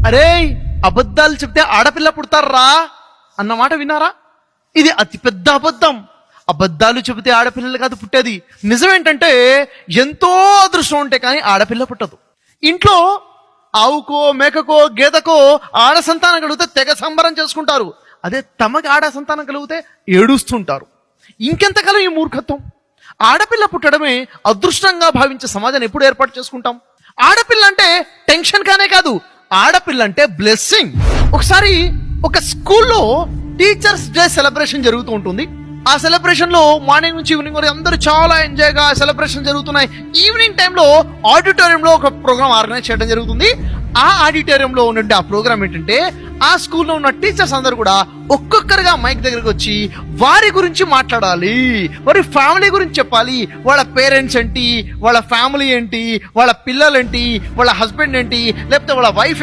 అరే, అబద్ధాలు చెప్తే ఆడపిల్ల పుడతారా అన్నమాట విన్నారా? ఇది అతిపెద్ద అబద్ధం. అబద్ధాలు చెబితే ఆడపిల్లలు కాదు పుట్టేది. నిజమేంటంటే ఎంతో అదృష్టం ఉంటే కానీ ఆడపిల్ల పుట్టదు. ఇంట్లో ఆవుకో మేకకో గేదకో ఆడ సంతానం కలిగితే తెగ సంబరం చేసుకుంటారు. అదే తమకి ఆడ సంతానం కలిగితే ఏడుస్తుంటారు. ఇంకెంతకాలం ఈ మూర్ఖత్వం? ఆడపిల్ల పుట్టడమే అదృష్టంగా భావించే సమాజాన్ని ఎప్పుడు ఏర్పాటు చేసుకుంటాం? ఆడపిల్ల అంటే టెన్షన్ కానే కాదు, ఆడపిల్ల అంటే బ్లెస్సింగ్. ఒకసారి ఒక స్కూల్లో టీచర్స్ డే సెలబ్రేషన్ జరుగుతూ ఉంటుంది. ఆ సెలబ్రేషన్ లో మార్నింగ్ నుంచి ఈవినింగ్ వరకు అందరూ చాలా ఎంజాయ్ గా సెలబ్రేషన్ జరుగుతున్నాయి. ఈవినింగ్ టైంలో ఆడిటోరియంలో ఒక ప్రోగ్రామ్ ఆర్గనైజ్ చేయడం జరుగుతుంది. ఆ ఆడిటోరియంలో ఉన్నట్టు ఆ ప్రోగ్రామ్ ఏంటంటే, ఆ స్కూల్లో ఉన్న టీచర్స్ అందరూ కూడా ఒక్కొక్కరుగా మైక్ దగ్గరికి వచ్చి వారి గురించి మాట్లాడాలి, వారి ఫ్యామిలీ గురించి చెప్పాలి. వాళ్ళ పేరెంట్స్ ఏంటి, వాళ్ళ ఫ్యామిలీ ఏంటి, వాళ్ళ పిల్లలు ఏంటి, వాళ్ళ హస్బెండ్ ఏంటి, లేకపోతే వాళ్ళ వైఫ్